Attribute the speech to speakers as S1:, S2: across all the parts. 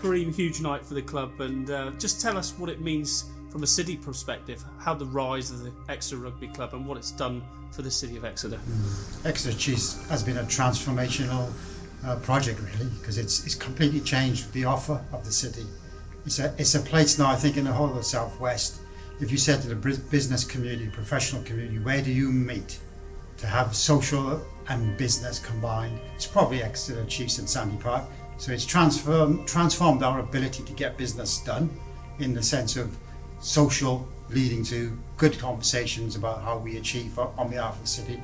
S1: Karime, huge night for the club, and just tell us what it means from a city perspective, how the rise of the Exeter Rugby Club and what it's done for the city of Exeter.
S2: Exeter Chiefs has been a transformational project, really, because it's completely changed the offer of the city. It's a place now, I think, in the whole of the Southwest. If you said to the business community, professional community, where do you meet to have social and business combined? It's probably Exeter Chiefs and Sandy Park. So it's transformed our ability to get business done in the sense of social, leading to good conversations about how we achieve on behalf of the city.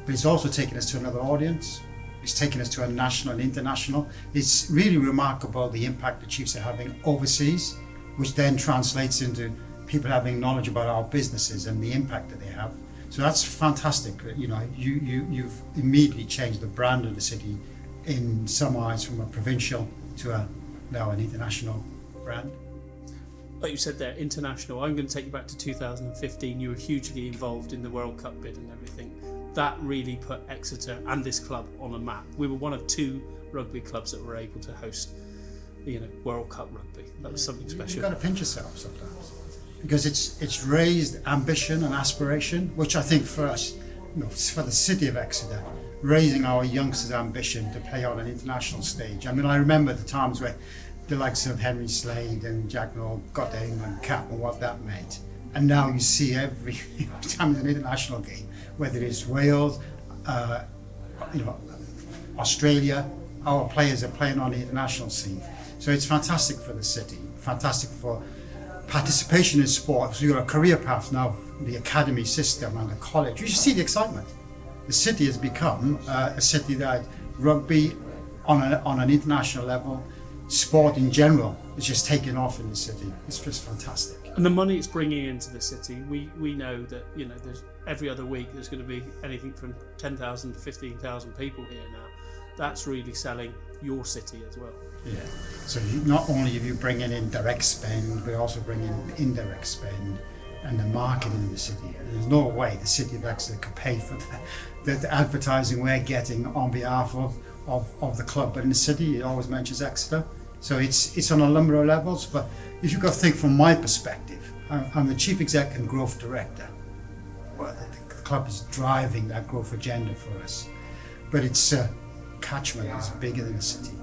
S2: But it's also taken us to another audience. It's taken us to a national and international. It's really remarkable the impact the Chiefs are having overseas, which then translates into people having knowledge about our businesses and the impact that they have. So that's fantastic. You know, you've immediately changed the brand of the city in some eyes from a provincial to now an international brand.
S1: Like you said there, international. I'm going to take you back to 2015. You were hugely involved in the World Cup bid and everything. That really put Exeter and this club on a map. We were one of 2 rugby clubs that were able to host, World Cup rugby. That was something special.
S2: You've got to pinch yourself sometimes, because it's raised ambition and aspiration, which I think for us, for the city of Exeter, raising our youngsters' ambition to play on an international stage. I mean, I remember the times where the likes of Henry Slade and Jack Noel got their England cap and what that meant. And now you see every time there's an international game, whether it's Wales, Australia, our players are playing on the international scene. So it's fantastic for the city, fantastic for participation in sport. So you've got a career path now, the academy system and the college. You should see the excitement. The city has become a city that rugby on an international level, sport in general, is just taking off in the city. It's just fantastic.
S1: And the money it's bringing into the city, we know that there's every other week there's going to be anything from 10,000 to 15,000 people here now. That's really selling your city as well.
S2: Yeah. So not only have you bringing in direct spend, but also bringing in indirect spend and the marketing in the city. There's no way the city of Exeter could pay for the advertising we're getting on behalf of the club. But in the city, it always mentions Exeter. So it's on a number of levels. But if you've got to think from my perspective, I'm the Chief Exec and Growth Director. Well, the club is driving that growth agenda for us. But its catchment is bigger than the city.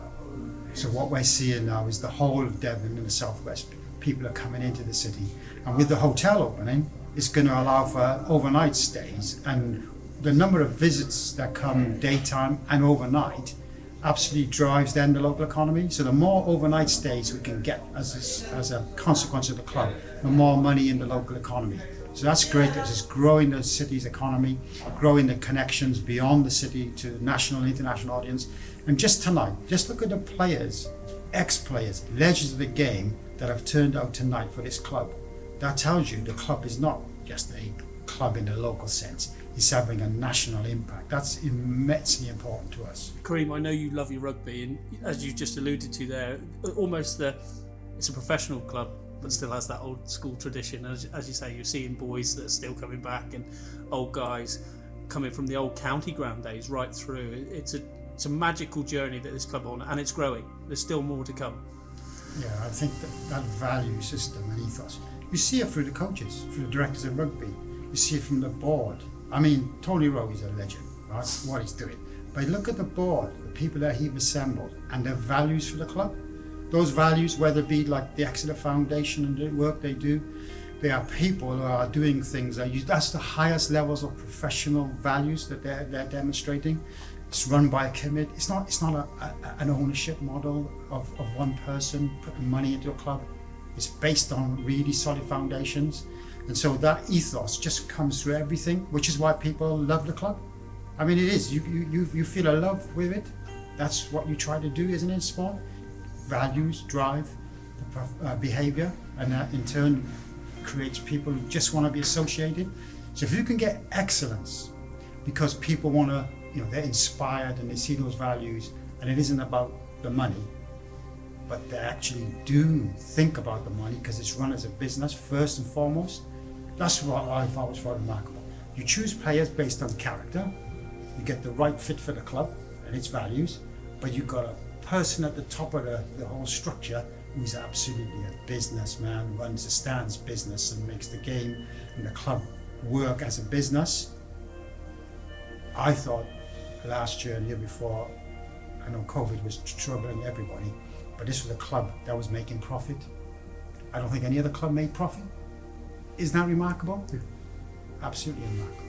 S2: So what we're seeing now is the whole of Devon and the Southwest. People are coming into the city. And with the hotel opening, it's going to allow for overnight stays, and the number of visits that come daytime and overnight absolutely drives then the local economy. So the more overnight stays we can get as a consequence of the club, the more money in the local economy. So that's great. It's growing the city's economy, growing the connections beyond the city to the national and international audience. And just tonight, just look at the players, ex-players, legends of the game that have turned out tonight for this club. That tells you the club is not just a club in the local sense. It's having a national impact. That's immensely important to us.
S1: Karime, I know you love your rugby, and as you just alluded to there, it's a professional club, but still has that old school tradition. As you say, you're seeing boys that are still coming back and old guys coming from the old county ground days right through. It's a magical journey that this club on, and it's growing. There's still more to come.
S2: Yeah, I think that value system and ethos, you see it through the coaches, through the directors of rugby. You see it from the board. I mean, Tony Rowe is a legend, right? What he's doing. But look at the board, the people that he's assembled, and their values for the club. Those values, whether it be like the Exeter Foundation and the work they do, they are people who are doing things that's the highest levels of professional values that they're demonstrating. It's run by a committee. It's not an ownership model of one person putting money into a club. It's based on really solid foundations. And so that ethos just comes through everything, which is why people love the club. I mean, it is. You feel a love with it. That's what you try to do, isn't it, in sport? Values, drive, behaviour, and that in turn creates people who just want to be associated. So if you can get excellence, because people want to, they're inspired and they see those values, and it isn't about the money, but they actually do think about the money because it's run as a business first and foremost. That's what I've always found remarkable. You choose players based on character, you get the right fit for the club and its values, but you've got to person at the top of the whole structure who's absolutely a businessman, who understands business and makes the game and the club work as a business. I thought last year and the year before, I know COVID was troubling everybody, but this was a club that was making profit. I don't think any other club made profit. Isn't that remarkable?
S1: Yeah.
S2: Absolutely remarkable.